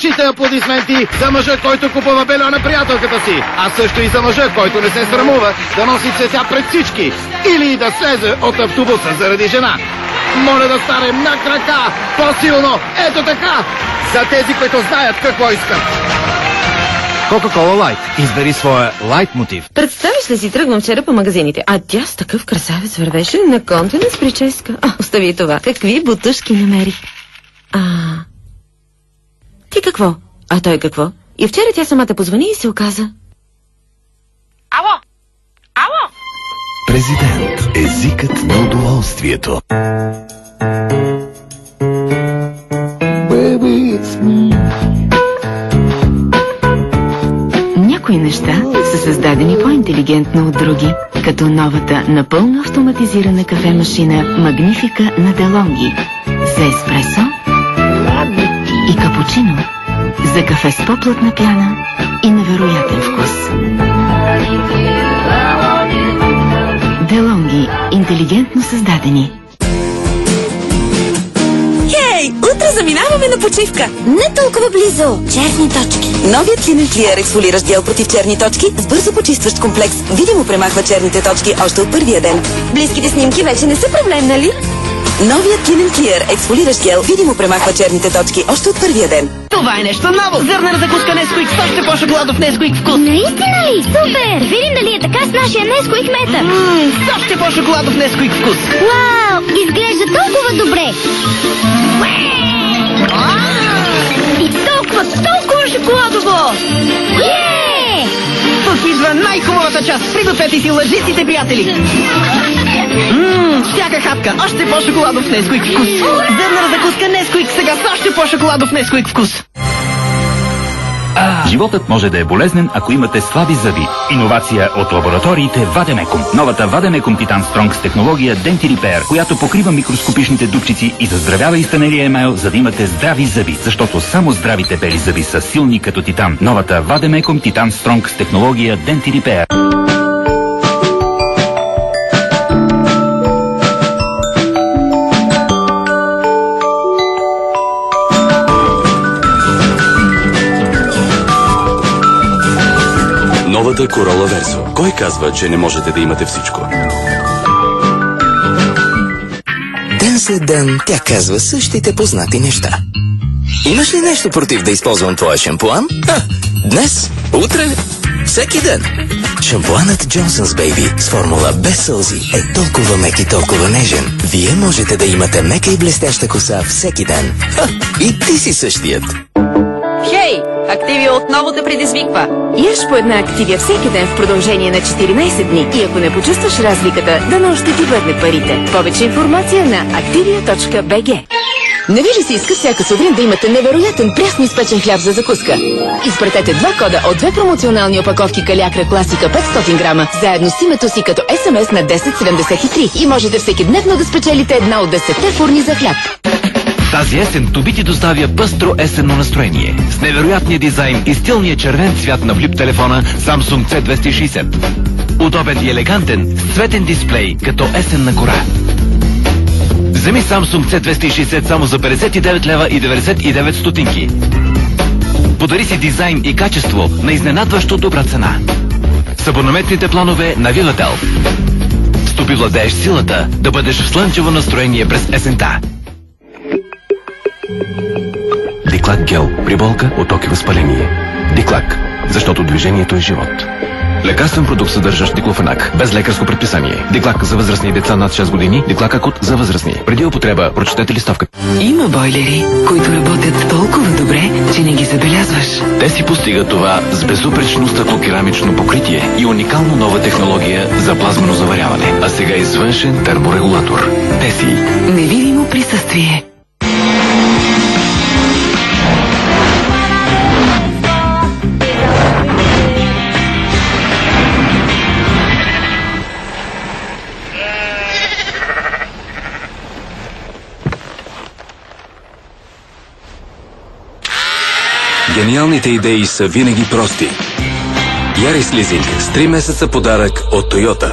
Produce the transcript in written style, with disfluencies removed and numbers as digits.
Вашите аплодисменти за мъжа, който купува бельо на приятелката си, а също и за мъжа, който не се срамува да носи цветя пред всички или да слезе от автобуса заради жена. Моля да станем на крака, по-силно, ето така, за тези, които знаят какво искат. Кока-кола Лайт. Избери своя лайт мотив. Представиш ли си, тръгвам вчера по магазините, а тя с такъв красавец вървеше на контина с прическа. Остави това. Какви бутушки намери. Ти какво? А той какво? И вчера тя самата позвани и се оказа. Ало! Ало! Президент. Езикът на удоволствието. Някои неща са създадени по-интелигентно от други, като новата напълно автоматизирана кафе-машина Магнифика на Делонги за еспресо и капучино, за кафе с по-плътна пяна и невероятен вкус. Делонги – интелигентно създадени. Хей, утре заминаваме на почивка. Не толкова близо. Черни точки. Новият Clean & Clear ексфолиращ гел против черни точки с бързо почистващ комплекс видимо премахва черните точки още от първия ден. Близките снимки вече не са проблем, нали? Новият Clean & Clear ексфолиращ гел видимо премахва черните точки още от първия ден. Това е нещо ново! Зърнена закуска Несквик с още по-шоколадов Несквик вкус! Наистина ли? Супер! Видим дали е така с нашия Несквик метър! С още по-шоколадов Несквик вкус! Вау! Изглежда толкова добре! И толкова шоколадово! Тук идва най-хубавата част! Пригответе си лъжиците, приятели! Всяка хапка още по-шоколадов Несквик вкус! Зърнена закуска Несквик сега с още по-шоколадов Несквик вкус! Животът може да е болезнен, ако имате слаби зъби. Иновация от лабораториите Вадемекум. Новата Вадемекум Титан Стронг с технология Dental Repair, която покрива микроскопичните дупчици и заздравява изтънелия емайл, за да имате здрави зъби. Защото само здравите бели зъби са силни като титан. Новата Вадемекум Титан Стронг с технология Dental Repair. Новата Corolla Verso. Кой казва, че не можете да имате всичко? Ден след ден тя казва същите познати неща. Имаш ли нещо против да използвам твоя шампуан? Днес, утре, всеки ден. Шампуанът Johnson's Baby с формула без сълзи е толкова мек и толкова нежен. Вие можете да имате мека и блестяща коса всеки ден. И ти си същият. Хей! Активия отново те предизвиква. Яж по една Активия всеки ден в продължение на 14 дни. И ако не почувстваш разликата, дано ще ти върне парите. Повече информация на activia.bg. Не ви ли се иска всяка сутрин да имате невероятен прясно изпечен хляб за закуска? Изпратете 2 кода от 2 промоционални опаковки Калиакра Класика 500 грама, заедно с името си като SMS на 1073 и можете всекидневно да спечелите една от 10 фурни за хляб. Тази есен Тоби ти доставя пъстро есенно настроение. С невероятния дизайн и стилния червен цвят на флип телефона Samsung C260. Удобен и елегантен, с цветен дисплей, като есенна гора. Вземи Samsung C260 само за 59 лева и 99 стотинки. Подари си дизайн и качество на изненадващо добра цена. С абонаментните планове на Vivatel. С Тоби владееш силата да бъдеш в слънчево настроение през есента. Диклак гел. При болка, отток и възпаление. Диклак. Защото движението е живот. Лекарствен продукт, съдържащ диклофенак. Без лекарско предписание. Диклак за възрастни деца над 6 години. Диклак акут за възрастни. Преди употреба, прочетете листовката. Има бойлери, които работят толкова добре, че не ги забелязваш. Те си постигат това с безупречно стъклокерамично покритие и уникално нова технология за плазмено заваряване. А сега и с външен терморегулатор. Теси. Невидимо присъствие. Гениалните идеи са винаги прости. Ярис лизинг с 3 месеца подарък от Toyota.